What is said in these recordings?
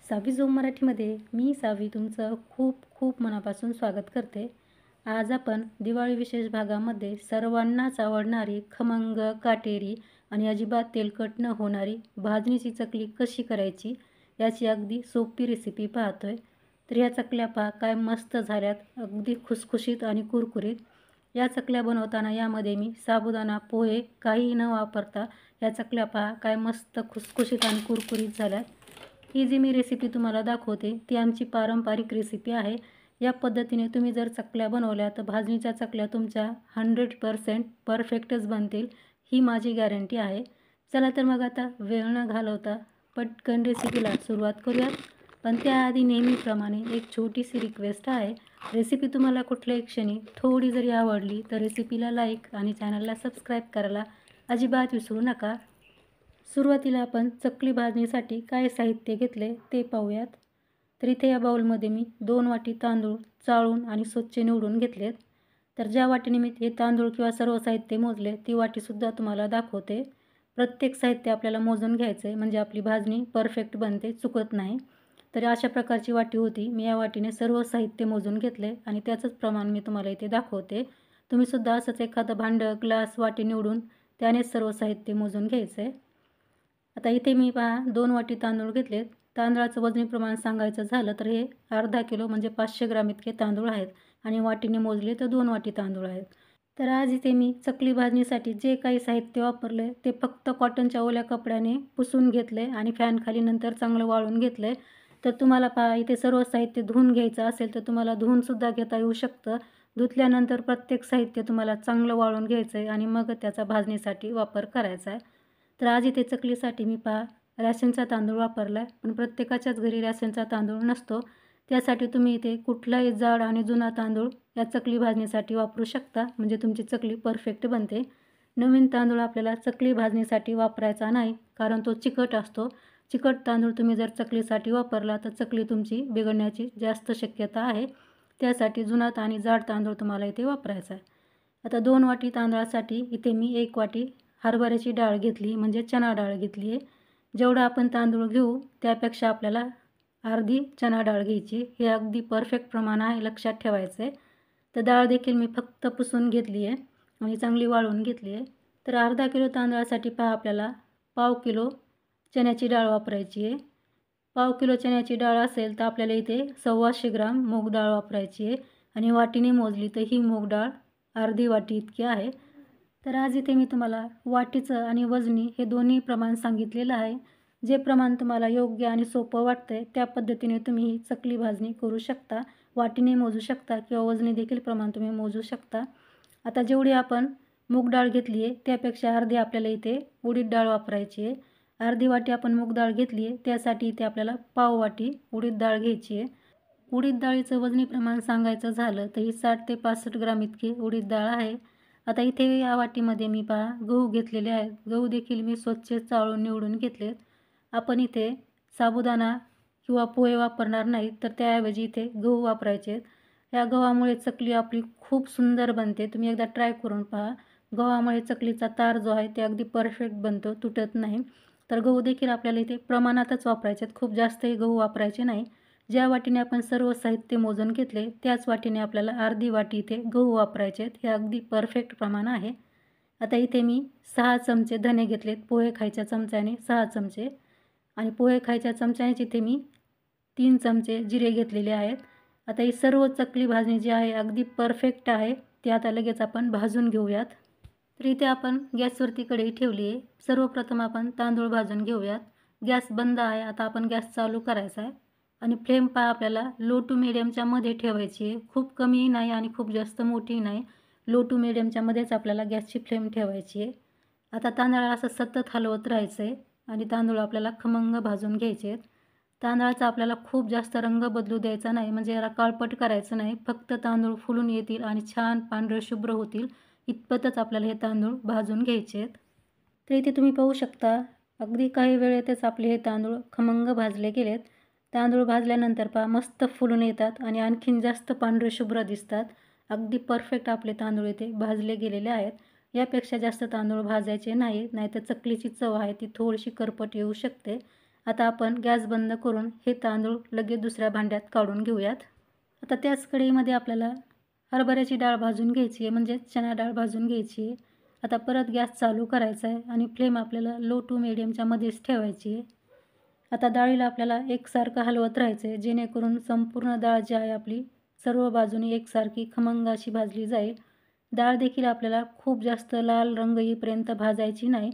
सावी zone मराठीमध्ये मी सावी तुमचं खूप खूप मनापासून स्वागत करते. आज आपण दिवाळी विशेष भागामध्ये सर्वांनाच आवडणारी खमंग, काटेरी आणि अजिबात तेलकट न होणारी भाजणीची चकली कशी करायची याची अगदी सोपी रेसिपी पाहतोय. तर ह्या चकल्या पहा काय मस्त झाल्यात, अगदी खुसखुशीत आणि कुरकुरीत. या चकल्या बनवताना यामध्ये मी साबुदाणा, पोहे काहीही न वापरता या चकल्या पहा काय मस्त खुसखुशीत आणि कुरकुरीत झाल्यात. ही जी मी रेसिपी तुम्हाला दाखवते ती आमची पारंपरिक रेसिपी आहे. या पद्धतीने तुम्ही जर चकल्या बनवल्या तर भाजणीच्या चकल्या तुमच्या 100% परफेक्टच बनतील, ही माझी गॅरंटी आहे. चला तर मग आता वेळ न घालवता पटकन रेसिपीला सुरुवात करूयात. पण त्याआधी नेहमीप्रमाणे एक छोटीशी रिक्वेस्ट आहे. रेसिपी तुम्हाला कुठल्याही क्षणी थोडी जरी आवडली तर रेसिपीला लाईक आणि चॅनलला सबस्क्राईब करायला अजिबात विसरू नका. सुरुवातीला आपण चकली भाजणीसाठी काय साहित्य घेतले ते पाहूयात. तर इथे या बाउलमध्ये मी 2 वाटी तांदूळ चाळून आणि स्वच्छ निवडून घेतलेत. तर ज्या वाटीने मी हे तांदूळ किंवा सर्व साहित्य मोजले ती वाटीसुद्धा तुम्हाला दाखवते. प्रत्येक साहित्य आपल्याला मोजून घ्यायचं आहे म्हणजे आपली भाजणी परफेक्ट बनते, चुकत नाही. तर अशा प्रकारची वाटी होती. मी या वाटीने सर्व साहित्य मोजून घेतले आणि त्याचंच प्रमाण मी तुम्हाला इथे दाखवते. तुम्हीसुद्धा असंच एखादं भांडं, ग्लास, वाटी निवडून त्यानेच सर्व साहित्य मोजून घ्यायचं आहे. आता इथे मी पहा 2 वाटी तांदूळ घेतलेत. तांदळाचं वजनी प्रमाण सांगायचं झालं तर हे अर्धा किलो म्हणजे 500 ग्राम इतके तांदूळ आहेत आणि वाटीने मोजले तर 2 वाटी तांदूळ आहेत. तर आज इथे मी चकली भाजणीसाठी जे काही साहित्य वापरले ते फक्त कॉटनच्या ओल्या कपड्याने पुसून घेतले आणि फॅनखाली नंतर चांगलं वाळून घेतले. तर तुम्हाला पहा इथे सर्व साहित्य धुवून घ्यायचं असेल तर तुम्हाला धुवूनसुद्धा घेता येऊ शकतं. धुतल्यानंतर प्रत्येक साहित्य तुम्हाला चांगलं वाळून घ्यायचं आहे आणि मग त्याचा भाजणीसाठी वापर करायचा आहे. तर आज इथे चकलीसाठी मी पहा राशनचा तांदूळ वापरला आहे. पण प्रत्येकाच्याच घरी राशनचा तांदूळ नसतो. त्यासाठी तुम्ही इथे कुठलाही जाड आणि जुना तांदूळ या चकली भाजणीसाठी वापरू शकता, म्हणजे तुमची चकली परफेक्ट बनते. नवीन तांदूळ आपल्याला चकली भाजणीसाठी वापरायचा नाही, कारण तो चिकट असतो. चिकट तांदूळ तुम्ही जर चकलीसाठी वापरला तर चकली तुमची बिघडण्याची जास्त शक्यता आहे. त्यासाठी जुना आणि जाड तांदूळ तुम्हाला इथे वापरायचा आहे. आता 2 वाटी तांदळासाठी इथे मी 1 वाटी हरभऱ्याची डाळ घेतली, म्हणजे चणा डाळ घेतली आहे. जेवढा आपण तांदूळ घेऊ त्यापेक्षा आपल्याला अर्धी चणा डाळ घ्यायची. हे अगदी परफेक्ट प्रमाण आहे, लक्षात ठेवायचं आहे. तर डाळ देखील मी फक्त पुसून घेतली आहे आणि चांगली वाळवून घेतली आहे. तर अर्धा किलो तांदळासाठी पहा आपल्याला पाव किलो चण्याची डाळ वापरायची आहे. पाव किलो चण्याची डाळ असेल तर आपल्याला इथे 125 ग्राम मूग डाळ वापरायची आहे आणि वाटीने मोजली तर ही मूग डाळ अर्धी वाटी इतकी आहे. तर आज इथे मी तुम्हाला वाटीचं आणि वजनी हे दोन्ही प्रमाण सांगितलेलं आहे. जे प्रमाण तुम्हाला योग्य आणि सोपं वाटतंय त्या पद्धतीने तुम्ही ही चकली भाजणी करू शकता. वाटीने मोजू शकता किंवा वजनी देखील प्रमाण तुम्ही मोजू शकता. आता जेवढी आपण मूग डाळ घेतली आहे त्यापेक्षा अर्धी आपल्याला इथे उडीद डाळ वापरायची आहे. अर्धी वाटी आपण मूग डाळ घेतली आहे त्यासाठी इथे आपल्याला पाव वाटी उडीद डाळ घ्यायची आहे. उडीद डाळीचं वजनी प्रमाण सांगायचं झालं तर ही 60 ते 65 ग्राम इतकी उडीद डाळ आहे. आता इथे या वाटीमध्ये मी पहा गहू घेतलेले आहेत. गहू देखील मी स्वच्छ चाळून निवडून घेतलेत. आपण इथे साबुदाणा किंवा पोहे वापरणार नाहीत, तर त्याऐवजी इथे गहू वापरायचे आहेत. या गव्हामुळे चकली आपली खूप सुंदर बनते. तुम्ही एकदा ट्राय करून पहा. गव्हामुळे चकलीचा तार जो आहे ते अगदी परफेक्ट बनतो, तुटत नाही. तर गहू देखील आपल्याला इथे प्रमाणातच वापरायचे आहेत, खूप जास्तही गहू वापरायचे नाही. ज्या वाटीने आपण सर्व साहित्य मोजून घेतले त्याच वाटीने आपल्याला अर्धी वाटी इथे गहू वापरायचे आहेत. हे अगदी परफेक्ट प्रमाण आहे. आता इथे मी 6 चमचे धने घेतलेत, पोहे खायच्या चमच्याने 6 चमचे आणि पोहे खायच्या चमच्यानेच इथे मी 3 चमचे जिरे घेतलेले आहेत. आता ही सर्व चकली भाजणी जी आहे अगदी परफेक्ट आहे. ती आता लगेच आपण भाजून घेऊयात. तर इथे आपण गॅसवरती कढई ठेवली आहे. सर्वप्रथम आपण तांदूळ भाजून घेऊयात. गॅस बंद आहे. आता आपण गॅस चालू करायचा आहे आणि फ्लेम पहा आपल्याला लो टू मिडियमच्या मध्ये ठेवायची आहे. खूप कमीही नाही आणि खूप जास्त मोठीही नाही. लो टू मिडियमच्या मध्येच आपल्याला गॅसची फ्लेम ठेवायची आहे. आता तांदळाला असं सतत हलवत राहायचं आहे आणि तांदूळ आपल्याला खमंग भाजून घ्यायचे आहेत. तांदळाचा आपल्याला खूप जास्त रंग बदलू द्यायचा नाही, म्हणजे याला काळपट करायचं नाही. फक्त तांदूळ फुलून येतील आणि छान पांढरे शुभ्र होतील इतपतच आपल्याला हे तांदूळ भाजून घ्यायचे आहेत. तर इथे तुम्ही पाहू शकता अगदी काही वेळेतच आपले हे तांदूळ खमंग भाजले गेलेत. तांदूळ भाजल्यानंतर पहा मस्त फुलून येतात आणि आणखीन जास्त पांढरे शुभ्र दिसतात. अगदी परफेक्ट आपले तांदूळ इथे भाजले गेलेले आहेत. यापेक्षा जास्त तांदूळ भाजायचे नाहीत, नाहीतर चकलीची चव आहे ती थोडीशी करपट येऊ शकते. आता आपण गॅस बंद करून हे तांदूळ लगेच दुसऱ्या भांड्यात काढून घेऊयात. आता त्याच कढईमध्ये आपल्याला हरभऱ्याची डाळ भाजून घ्यायची आहे, म्हणजेच चणा डाळ भाजून घ्यायची आहे. आता परत गॅस चालू करायचा आहे आणि फ्लेम आपल्याला लो टू मिडियमच्या मध्येच ठेवायची आहे. आता डाळीला आपल्याला एकसारखं हलवत राहायचं आहे, जेणेकरून संपूर्ण डाळ जी आहे आपली सर्व बाजूने एकसारखी खमंग अशी भाजली जाईल. डाळ देखील आपल्याला खूप जास्त लाल रंग येईपर्यंत भाजायची नाही.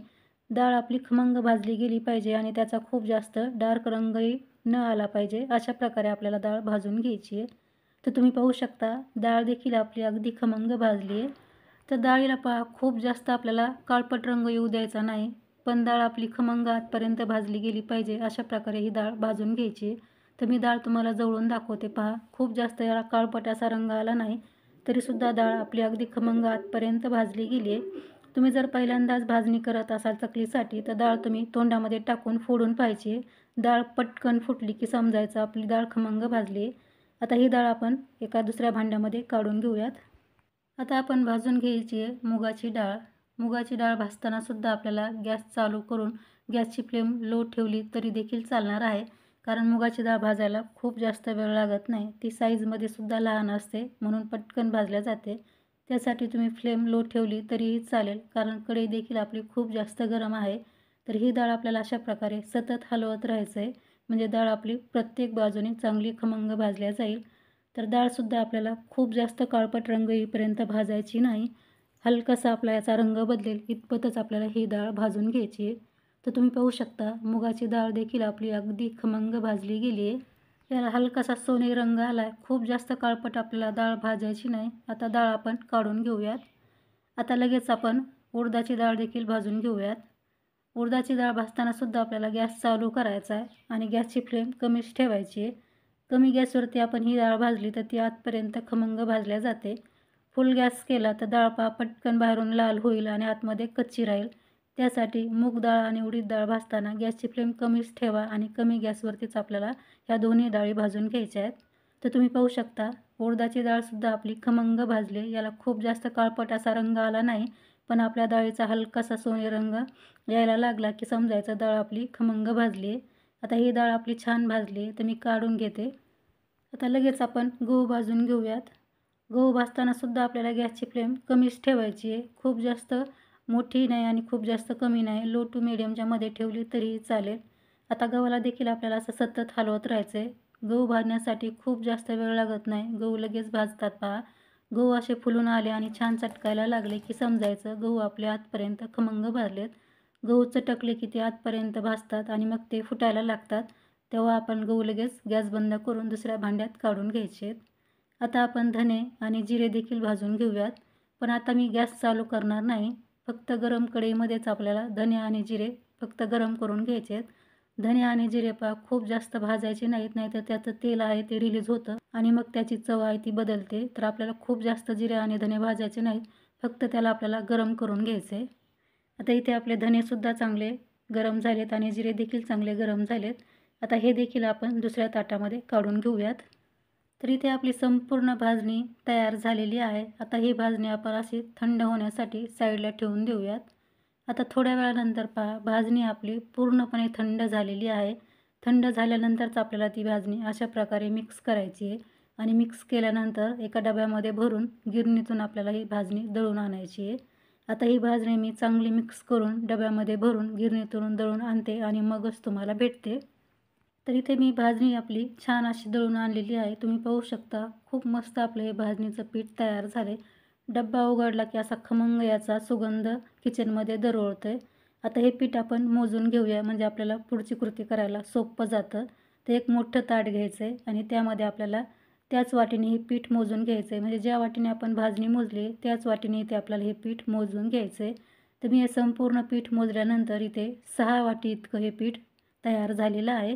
डाळ आपली खमंग भाजली गेली पाहिजे आणि त्याचा खूप जास्त डार्क रंगही न आला पाहिजे, अशा प्रकारे आपल्याला डाळ भाजून घ्यायची आहे. तर तुम्ही पाहू शकता डाळ देखील आपली अगदी खमंग भाजली आहे. तर डाळीला पहा खूप जास्त आपल्याला काळपट रंग येऊ द्यायचा नाही, पण डाळ आपली खमंग आतपर्यंत भाजली गेली पाहिजे, अशा प्रकारे ही डाळ भाजून घ्यायची आहे. तर मी डाळ तुम्हाला जवळून दाखवते, पहा खूप जास्त याला काळपट असा रंग आला नाही, तरीसुद्धा डाळ आपली अगदी खमंग आतपर्यंत भाजली गेली आहे. तुम्ही जर पहिल्यांदाच भाजणी करत असाल चकलीसाठी तर डाळ तुम्ही तोंडामध्ये टाकून फोडून पाहिजे. डाळ पटकन फुटली की समजायचं आपली डाळ खमंग भाजली आहे. आता ही डाळ आपण एका दुसऱ्या भांड्यामध्ये काढून घेऊयात. आता आपण भाजून घ्यायची आहे मुगाची डाळ. मुगाची डाळ भाजताना सुद्धा आपल्याला गॅस चालू करून गॅसची फ्लेम लो ठेवली तरी देखील चालणार आहे, कारण मुगाची डाळ भाजायला खूप जास्त वेळ लागत नाही. ती साईजमध्ये सुद्धा लहान असते, म्हणून पटकन भाजल्या जाते. त्यासाठी तुम्ही फ्लेम लो ठेवली तरीही चालेल, कारण कढई देखील आपली खूप जास्त गरम आहे. तर ही डाळ आपल्याला अशा प्रकारे सतत हलवत राहायचं आहे, म्हणजे डाळ आपली प्रत्येक बाजूने चांगली खमंग भाजल्या जाईल. तर डाळसुद्धा आपल्याला खूप जास्त काळपट रंग येईपर्यंत भाजायची नाही. हलकासा आपला याचा रंग बदलेल इतपतच आपल्याला ही डाळ भाजून घ्यायची आहे. तर तुम्ही पाहू शकता मुगाची डाळ देखील आपली अगदी खमंग भाजली गेली आहे. याला हलकासा सोनेरी रंग आला आहे. खूप जास्त काळपट आपल्याला डाळ भाजायची नाही. आता डाळ आपण काढून घेऊयात. आता लगेच आपण उडदाची डाळ देखील भाजून घेऊयात. उडदाची डाळ भाजताना सुद्धा आपल्याला गॅस चालू करायचा आहे आणि गॅसची फ्लेम कमीच ठेवायची आहे. कमी गॅसवरती आपण ही डाळ भाजली तर ती आतपर्यंत खमंग भाजल्या जाते. फुल गॅस केला तर डाळ पटकन बाहेरून लाल होईल आणि आतमध्ये कच्ची राहील. त्यासाठी मूग डाळ आणि उडीद डाळ भाजताना गॅसची फ्लेम कमीच ठेवा आणि कमी गॅसवरतीच आपल्याला ह्या दोन्ही डाळी भाजून घ्यायच्या आहेत. तर तुम्ही पाहू शकता उडदाची डाळसुद्धा आपली खमंग भाजली. याला खूप जास्त काळपट असा रंग आला नाही, पण आपल्या डाळीचा हलकासा सोनेरी रंग यायला लागला की समजायचं डाळ आपली खमंग भाजली आहे. आता ही डाळ आपली छान भाजली तर मी काढून घेते. आता लगेच आपण गहू भाजून घेऊयात. गहू भाजताना सुद्धा आपल्याला गॅसची फ्लेम कमीच ठेवायची आहे. खूप जास्त मोठी नाही आणि खूप जास्त कमी नाही, लो टू मिडियमच्या मध्ये ठेवली तरीही चालेल. आता गव्हाला देखील आपल्याला असं सतत हलवत राहायचं आहे. गहू भाजण्यासाठी खूप जास्त वेळ लागत नाही, गहू लगेच भाजतात पहा. गहू असे फुलून आले आणि छान चटकायला लागले की समजायचं गहू आपल्या आतपर्यंत खमंग भाजलेत. गहू चटकले की ते आतपर्यंत भाजतात आणि मग ते फुटायला लागतात. तेव्हा आपण गहू लगेच गॅस बंद करून दुसऱ्या भांड्यात काढून घ्यायचे आहेत. आता आपण धने आणि जिरे देखील भाजून घेऊयात, पण आता मी गॅस चालू करणार नाही. फक्त गरम कढईमध्येच आपल्याला धने आणि जिरे फक्त गरम करून घ्यायचे आहेत. धने आणि जिरे खूप जास्त भाजायचे नाहीत, नाहीतर त्याचं तेल आहे ते रिलीज होतं आणि मग त्याची चव आहे ती बदलते. तर आपल्याला खूप जास्त जिरे आणि धने भाजायचे नाहीत, फक्त त्याला आपल्याला गरम करून घ्यायचं आहे. आता इथे आपले धनेसुद्धा चांगले गरम झालेत आणि जिरे देखील चांगले गरम झालेत. आता हे देखील आपण दुसऱ्या ताटामध्ये काढून घेऊयात. तर इथे आपली संपूर्ण भाजणी तयार झालेली आहे. आता ही भाजणी आपण अशी थंड होण्यासाठी साईडला ठेवून देऊयात. आता थोड्या वेळानंतर पहा भाजणी आपली पूर्णपणे थंड झालेली आहे. थंड झाल्यानंतरच आपल्याला ती भाजणी अशा प्रकारे मिक्स करायची आहे आणि मिक्स केल्यानंतर एका डब्यामध्ये भरून गिरणीतून आपल्याला ही भाजणी दळून आणायची आहे. आता ही भाजणी मी चांगली मिक्स करून डब्यामध्ये भरून गिरणीतून दळून आणते आणि मगच तुम्हाला भेटते. तर इथे मी भाजणी आपली छान अशी दळून आणलेली आहे. तुम्ही पाहू शकता खूप मस्त आपलं हे भाजणीचं पीठ तयार झाले. डब्बा उघडला की असा खमंग याचा सुगंध किचनमध्ये दरवळतो आहे. आता हे पीठ आपण मोजून घेऊया, म्हणजे आपल्याला पुढची कृती करायला सोपं जातं. तर एक मोठं ताट घ्यायचं आहे आणि त्यामध्ये आपल्याला त्याच वाटीने हे पीठ मोजून घ्यायचं आहे. म्हणजे ज्या वाटीने आपण भाजणी मोजली त्याच वाटीने इथे आपल्याला हे पीठ मोजून घ्यायचं आहे. तर मी हे संपूर्ण पीठ मोजल्यानंतर इथे 6 वाटी इतकं हे पीठ तयार झालेलं आहे.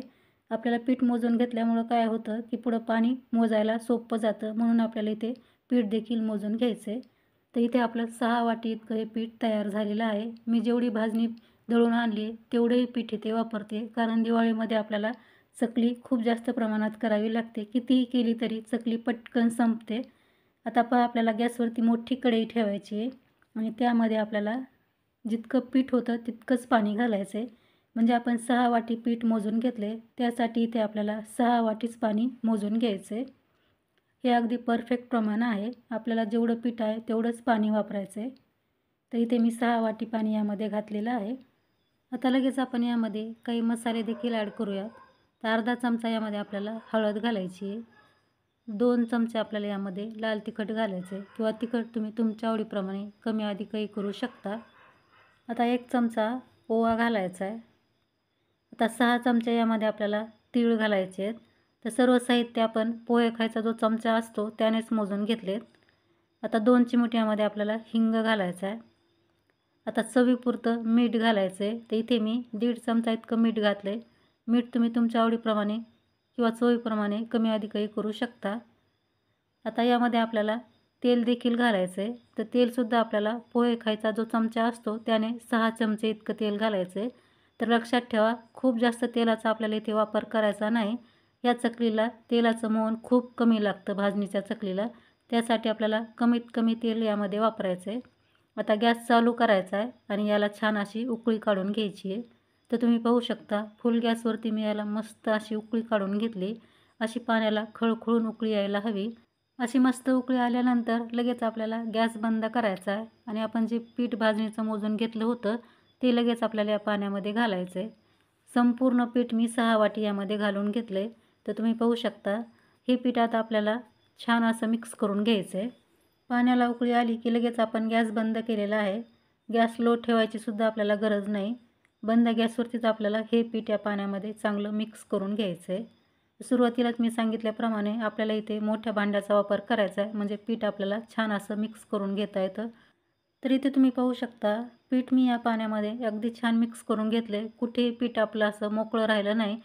आपल्याला पीठ मोजून घेतल्यामुळं काय होतं की पुढं पाणी मोजायला सोपं जातं, म्हणून आपल्याला इथे पीठ देखील मोजून घ्यायचं आहे. तर इथे आपलं 6 वाटी इतकं हे पीठ तयार झालेलं आहे. मी जेवढी भाजणी दळून आणली तेवढंही पीठ इथे वापरते, कारण दिवाळीमध्ये आपल्याला चकली खूप जास्त प्रमाणात करावी लागते. कितीही केली तरी चकली पटकन संपते. आता पहा आपल्याला गॅसवरती मोठी कढई ठेवायची आहे आणि त्यामध्ये आपल्याला जितकं पीठ होतं तितकंच पाणी घालायचं आहे. म्हणजे आपण 6 वाटी पीठ मोजून घेतले, त्यासाठी इथे आपल्याला 6 वाटीच पाणी मोजून घ्यायचं आहे. हे अगदी परफेक्ट प्रमाण आहे. आपल्याला जेवढं पीठ आहे तेवढंच पाणी वापरायचं आहे. तर इथे मी 6 वाटी पाणी यामध्ये घातलेलं आहे. आता लगेच आपण यामध्ये काही मसाले देखील ॲड करूयात. तर अर्धा चमचा यामध्ये आपल्याला हळद घालायची आहे. 2 चमचे आपल्याला यामध्ये लाल तिखट घालायचं आहे किंवा तिखट तुम्ही तुमच्या आवडीप्रमाणे कमी अधिकही करू शकता. आता 1 चमचा ओवा घालायचा आहे. आता 6 चमचे यामध्ये आपल्याला तीळ घालायचे आहेत. तर सर्व साहित्य आपण पोहे खायचा जो चमचा असतो त्यानेच मोजून घेतलेत. आता 2 चिमूट यामध्ये आपल्याला हिंग घालायचा आहे. आता चवीपुरतं मीठ घालायचं आहे. तर इथे मी 1.5 चमचा इतकं मीठ घातलं आहे. मीठ तुम्ही तुमच्या आवडीप्रमाणे किंवा चवीप्रमाणे कमी अधिकही करू शकता. आता यामध्ये आपल्याला तेल देखील घालायचं आहे. तर तेलसुद्धा आपल्याला पोहे खायचा जो चमचा असतो त्याने 6 चमचे इतकं तेल घालायचं आहे. तर लक्षात ठेवा, खूप जास्त तेलाचा आपल्याला इथे वापर करायचा नाही. या चकलीला तेलाचं मोहन खूप कमी लागतं भाजणीच्या चकलीला. त्यासाठी आपल्याला कमीत कमी तेल यामध्ये वापरायचं आहे. आता गॅस चालू करायचा आहे आणि याला छान अशी उकळी काढून घ्यायची आहे. तर तुम्ही पाहू शकता फुल गॅसवरती मी याला मस्त अशी उकळी काढून घेतली. अशी पाण्याला खळखळून उकळी यायला हवी. अशी मस्त उकळी आल्यानंतर लगेच आपल्याला गॅस बंद करायचा आहे आणि आपण जे पीठ भाजणीचं मोजून घेतलं होतं ते लगेच आपल्याला या पाण्यामध्ये घालायचं आहे. संपूर्ण पीठ मी 6 वाटी यामध्ये घालून घेतलं आहे. तर तुम्ही पाहू शकता हे पीठ आता आपल्याला छान असं मिक्स करून घ्यायचं आहे. पाण्याला उकळी आली की लगेच आपण गॅस बंद केलेला आहे. गॅस लो ठेवायची सुद्धा आपल्याला गरज नाही. बंद गॅसवरतीच आपल्याला हे पीठ या पाण्यामध्ये चांगलं मिक्स करून घ्यायचं आहे. सुरुवातीलाच मी सांगितल्याप्रमाणे आपल्याला इथे मोठ्या भांड्याचा वापर करायचा आहे, म्हणजे पीठ आपल्याला छान असं मिक्स करून घेता येतं. तर इथे तुम्ही पाहू शकता पीठ मी या पाण्यामध्ये अगदी छान मिक्स करून घेतलं आहे. कुठेही पीठ आपलं असं मोकळं राहिलं नाही.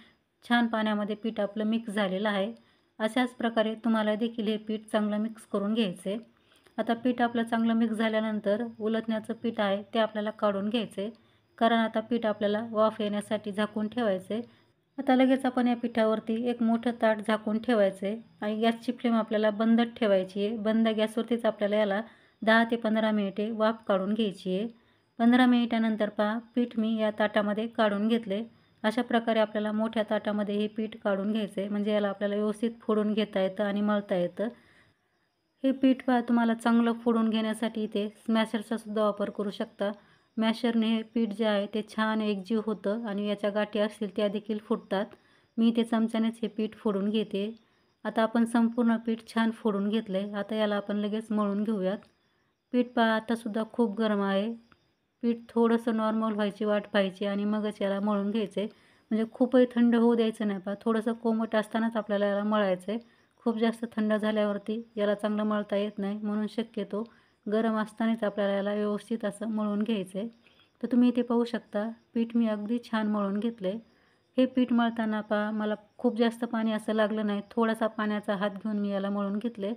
छान पाण्यामध्ये पीठ आपलं मिक्स झालेलं आहे. अशाच प्रकारे तुम्हाला देखील हे पीठ चांगलं मिक्स करून घ्यायचं आहे. आता पीठ आपलं चांगलं मिक्स झाल्यानंतर उलटण्याचं पीठ आहे ते आपल्याला काढून घ्यायचं आहे. कारण आता पीठ आपल्याला वाफ येण्यासाठी झाकून ठेवायचं आहे. आता लगेच आपण या पिठावरती एक मोठं ताट झाकून ठेवायचं आहे आणि गॅसची फ्लेम आपल्याला बंदच ठेवायची आहे. बंद गॅसवरतीच आपल्याला याला 10 ते 15 मिनिटे वाफ काढून घ्यायची आहे. 15 मिनिटानंतर पहा पीठ मी या ताटामध्ये काढून घेतले. अशा प्रकारे आपल्याला मोठ्या ताटामध्ये हे पीठ काढून घ्यायचं आहे, म्हणजे याला आपल्याला व्यवस्थित फोडून घेता येतं आणि मळता येतं. हे पीठ पहा तुम्हाला चांगलं फोडून घेण्यासाठी इथे स्मॅशरचा सुद्धा वापर करू शकता. मॅशरने हे पीठ जे आहे ते छान एकजीव होतं आणि याच्या गाठी असतील त्या देखील फुटतात. मी इथे चमच्यानेच हे पीठ फोडून घेते. आता आपण संपूर्ण पीठ छान फोडून घेतलं आहे. आता याला आपण लगेच मळून घेऊयात. पीठ पहा आतासुद्धा खूप गरम आहे. पीठ थोडंसं नॉर्मल व्हायची वाट पाहायची आणि मगच याला मळून घ्यायचं आहे. म्हणजे खूपही थंड होऊ द्यायचं नाही. पहा थोडंसं कोमट असतानाच आपल्याला याला मळायचं आहे. खूप जास्त थंड झाल्यावरती याला चांगलं मळता येत नाही, म्हणून शक्यतो गरम असतानाच आपल्याला याला व्यवस्थित असं मळून घ्यायचं आहे. तर तुम्ही इथे पाहू शकता पीठ मी अगदी छान मळून घेतलं आहे. हे पीठ मळताना पहा मला खूप जास्त पाणी असं लागलं नाही. थोडासा पाण्याचा हात घेऊन मी याला मळून घेतलं आहे.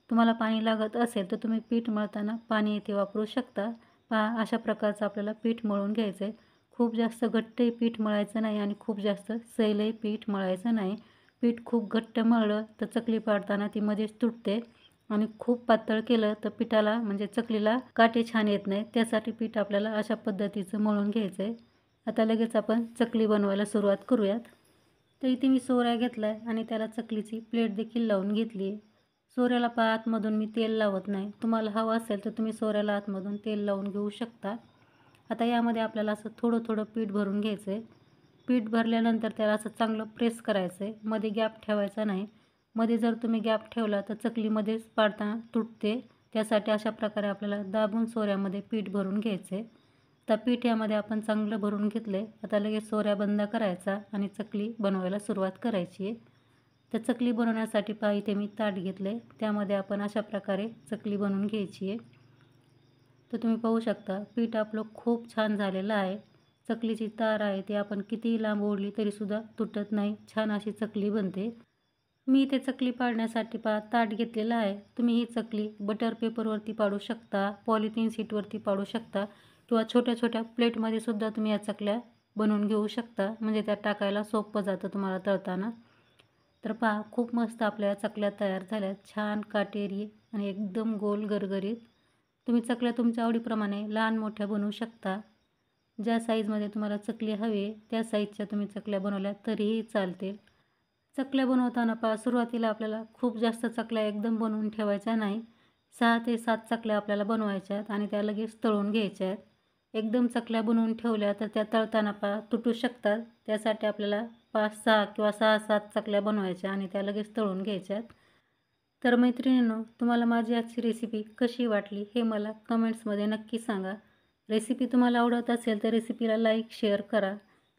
तुम्हाला पाणी लागत असेल तर तुम्ही पीठ मळताना पाणी इथे वापरू शकता. पहा अशा प्रकारचं आपल्याला पीठ मळून घ्यायचं आहे. खूप जास्त घट्टही पीठ मळायचं नाही आणि खूप जास्त सैलही पीठ मळायचं नाही. पीठ खूप घट्ट मळलं तर चकली पाडताना ती मध्येच तुटते आणि खूप पातळ केलं तर पिठाला म्हणजे चकलीला काटे छान येत नाही. त्यासाठी पीठ आपल्याला अशा पद्धतीचं मळून घ्यायचं आहे. आता लगेच आपण चकली बनवायला सुरुवात करूयात. तर इथे मी सोऱ्या घेतला आहे आणि त्याला चकलीची प्लेट देखील लावून घेतली आहे. सोऱ्याला पहा आतमधून मी तेल लावत नाही. तुम्हाला हवं असेल तर तुम्ही सोऱ्याला आतमधून तेल लावून घेऊ शकता. आता यामध्ये आपल्याला असं थोडं थोडं पीठ भरून घ्यायचं आहे. पीठ भरल्यानंतर त्याला असं चांगलं प्रेस करायचं आहे. मध्ये गॅप ठेवायचा नाही. मध्ये जर तुम्ही गॅप ठेवला तर चकलीमध्येच पाडताना तुटते. त्यासाठी अशा प्रकारे आपल्याला दाबून सोऱ्यामध्ये पीठ भरून घ्यायचं आहे. आता पीठ यामध्ये आपण चांगलं भरून घेतलं आहे. आता लगेच सोऱ्या बंद करायचा आणि चकली बनवायला सुरुवात करायची आहे. तर चकली बनवण्यासाठी पहा इथे मी ताट घेतलं आहे. त्यामध्ये आपण अशा प्रकारे चकली बनवून घ्यायची आहे. तर तुम्ही पाहू शकता पीठ आपलं खूप छान झालेलं आहे. चकलीची तार आहे ती आपण कितीही लांब ओढली तरीसुद्धा तुटत नाही. छान अशी चकली बनते. मी इथे चकली पाडण्यासाठी पहा ताट घेतलेलं आहे. तुम्ही ही चकली बटर पेपरवरती पाडू शकता, पॉलिथिन शीटवरती पाडू शकता किंवा छोट्या छोट्या प्लेटमध्ये सुद्धा तुम्ही या चकल्या बनवून घेऊ शकता. म्हणजे त्या टाकायला सोपं जातं तुम्हाला तळताना. तर पहा खूप मस्त आपल्या चकल्या तयार झाल्या. छान काटेरी आणि एकदम गोल गरगरीत. तुम्ही चकल्या तुमच्या आवडीप्रमाणे लहान मोठ्या बनवू शकता. ज्या साईजमध्ये तुम्हाला चकली हवी आहे त्या साईजच्या तुम्ही चकल्या बनवल्या तरीही चालतील. चकल्या बनवताना सुरुवातीला आपल्याला खूप जास्त चकल्या एकदम बनवून ठेवायच्या नाही. 6 ते 7 चकल्या आपल्याला बनवायच्या आहेत आणि त्या लगेच तळून घ्यायच्या आहेत. एकदम चकल्या बनवून ठेवल्या तर त्या तळताना तुटू शकतात. त्यासाठी आपल्याला 5-6 किंवा 6-7 चकल्या बनवायच्या आणि त्या लगेच तळून घ्यायच्या आहेत. तर मैत्रिणींनो, तुम्हाला माझी आजची रेसिपी कशी वाटली हे मला कमेंट्समध्ये नक्की सांगा. रेसिपी तुम्हाला आवडत असेल तर रेसिपीला लाईक, शेअर करा.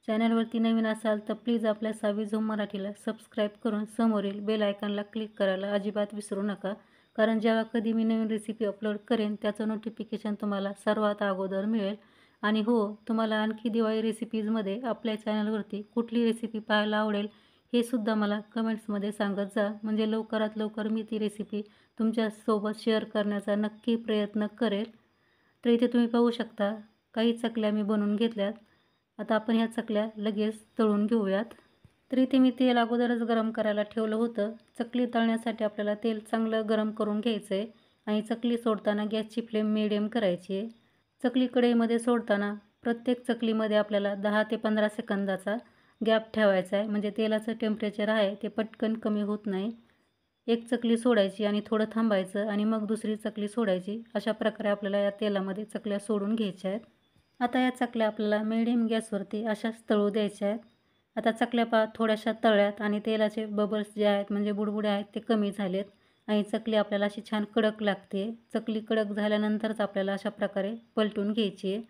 चॅनलवरती नवीन असाल तर प्लीज आपल्या सावी झोम मराठीला सबस्क्राईब करून समोरील बेल आयकॉनला क्लिक करायला अजिबात विसरू नका. कारण जेव्हा कधी मी नवीन रेसिपी अपलोड करेन त्याचं नोटिफिकेशन तुम्हाला सर्वात अगोदर मिळेल. आणि हो, तुम्हाला आणखी दिवाळी रेसिपीजमध्ये आपल्या चॅनलवरती कुठली रेसिपी पाहायला आवडेल हे सुद्धा मला कमेंट्समध्ये सांगत जा. म्हणजे लवकरात लवकर मी ती रेसिपी तुमच्यासोबत शेअर करण्याचा नक्की प्रयत्न करेल. तर इथे तुम्ही पाहू शकता काही चकल्या मी बनवून घेतल्यात. आता आपण ह्या चकल्या लगेच तळून घेऊयात. तर इथे मी तेल अगोदरच गरम करायला ठेवलं होतं. चकली तळण्यासाठी आपल्याला तेल चांगलं गरम करून घ्यायचं आहे आणि चकली सोडताना गॅसची फ्लेम मिडियम करायची आहे. चकली कढईमध्ये सोडताना प्रत्येक चकलीमध्ये आपल्याला 10 ते 15 सेकंदाचा गॅप ठेवायचा आहे. म्हणजे तेलाचं टेम्परेचर आहे ते पटकन कमी होत नाही. एक चकली सोडायची आणि थोडं थांबायचं आणि मग दुसरी चकली सोडायची. अशा प्रकारे आपल्याला या तेलामध्ये चकल्या सोडून घ्यायच्या आहेत. आता या चकल्या आपल्याला मिडियम गॅसवरती अशाच तळू द्यायच्या आहेत. आता चकल्या थोड्याशा तळ्यात आणि तेलाचे बबल्स जे आहेत म्हणजे बुडबुडे आहेत ते कमी झालेत आणि चकली आपल्याला अशी छान कडक लागते. चकली कडक झाल्यानंतरच आपल्याला अशा प्रकारे पलटून घ्यायची आहे.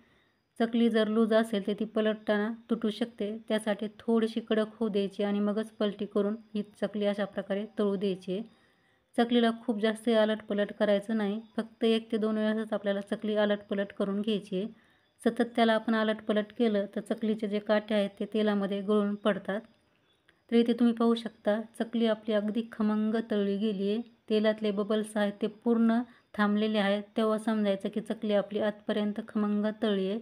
चकली जर लूज असेल तर ती पलटताना तुटू शकते. त्यासाठी थोडीशी कडक होऊ द्यायची आणि मगच पलटी करून ही चकली अशा प्रकारे तळू द्यायची आहे. चकलीला खूप जास्त आलटपलट करायचं नाही. फक्त 1 ते 2 वेळेसच आपल्याला चकली आलटपलट करून घ्यायची आहे. सतत त्याला आपण आलटपलट केलं तर चकलीचे जे काटे आहेत ते तेलामध्ये गळून पडतात. तर इथे तुम्ही पाहू शकता चकली आपली अगदी खमंग तळली गेली आहे. तेलातले बबल्स आहेत ते पूर्ण थांबलेले आहेत. तेव्हा समजायचं की चकली आपली आतपर्यंत खमंग तळली आहे.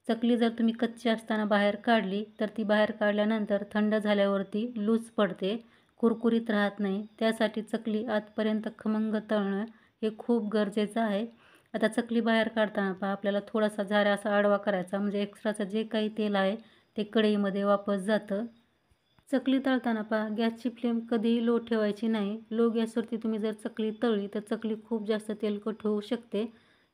चकली जर तुम्ही कच्ची असताना बाहेर काढली तर ती बाहेर काढल्यानंतर थंड झाल्यावरती लूज पडते, कुरकुरीत राहत नाही. त्यासाठी चकली आतपर्यंत खमंग तळणं हे खूप गरजेचं आहे. आता चकली बाहेर काढताना आपल्याला थोडासा झाऱ्या असा आडवा करायचा म्हणजे एक्स्ट्राचं जे काही तेल आहे ते कढईमध्ये वापस जातं. चकली तळताना गॅसची फ्लेम कधीही लो ठेवायची नाही. लो गॅसवरती तुम्ही जर चकली तळली तर चकली खूप जास्त तेलकट होऊ शकते.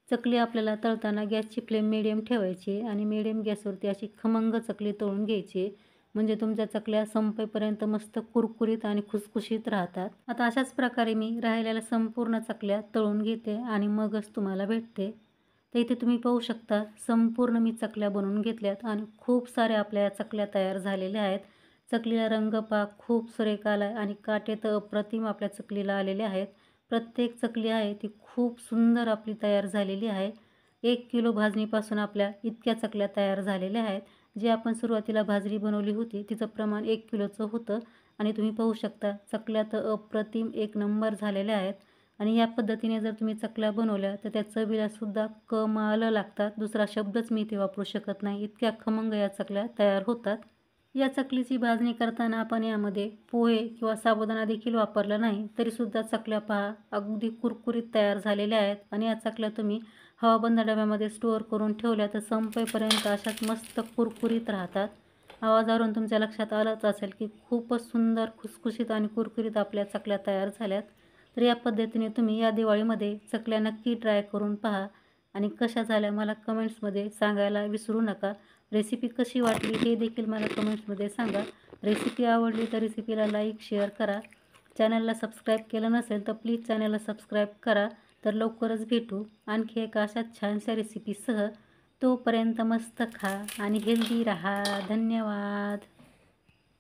चकली आपल्याला तळताना गॅसची फ्लेम मिडियम ठेवायची आणि मिडियम गॅसवरती अशी खमंग चकली तळून घ्यायची. म्हणजे तुमच्या चकल्या संपेपर्यंत मस्त कुरकुरीत आणि खुसखुशीत राहतात. आता अशाच प्रकारे मी राहिलेल्या संपूर्ण चकल्या तळून घेते आणि मगच तुम्हाला भेटते. तर इथे तुम्ही पाहू शकता संपूर्ण मी चकल्या बनवून घेतल्यात आणि खूप साऱ्या आपल्या चकल्या तयार झालेल्या आहेत. चकलीला रंग खूप सुरेख आला आहे आणि काटे तर अप्रतिम आपल्या चकलीला आलेले आहेत. प्रत्येक चकली आहे ती खूप सुंदर आपली तयार झालेली आहे. 1 किलो भाजणीपासून आपल्या इतक्या चकल्या तयार झालेल्या आहेत. जे आपण सुरुवातीला भाजणी बनवली होती तिचं प्रमाण 1 किलोचं होतं आणि तुम्ही पाहू शकता चकल्या तर अप्रतिम 1 नंबर झालेल्या आहेत. आणि या पद्धतीने जर तुम्ही चकल्या बनवल्या तर त्या चवीला सुद्धा कमाल लागतात. दुसरा शब्दच मी इथे वापरू शकत नाही. इतक्या खमंग या चकल्या तयार होतात. या चकलीची भाजणी करताना आपण यामध्ये पोहे किंवा साबुदाणा देखील वापरला नाही तरीसुद्धा चकल्या अगदी कुरकुरीत तयार झालेल्या आहेत. आणि या चकल्या तुम्ही हवाबंद डब्यामध्ये स्टोअर करून ठेवल्या तर संपेपर्यंत अशाच मस्त कुरकुरीत राहतात. आवाजावरून तुमच्या लक्षात आलंच असेल की खूपच सुंदर खुसखुशीत आणि कुरकुरीत आपल्या चकल्या तयार झाल्यात. तर या पद्धतीने तुम्ही या दिवाळीमध्ये चकल्या नक्की ट्राय करून पहा आणि कशा झाल्या मला कमेंट्समध्ये सांगायला विसरू नका. रेसिपी कशी वाटली हे देखील मला कमेंट्समध्ये सांगा. रेसिपी आवडली तर रेसिपीला लाईक, शेअर करा. चॅनलला सबस्क्राईब केलं नसेल तर प्लीज चॅनलला सबस्क्राईब करा. तर लवकरच भेटू आणखी एका अशाच छानशा रेसिपीसह. तोपर्यंत मस्त खा आणि हेल्दी राहा. धन्यवाद.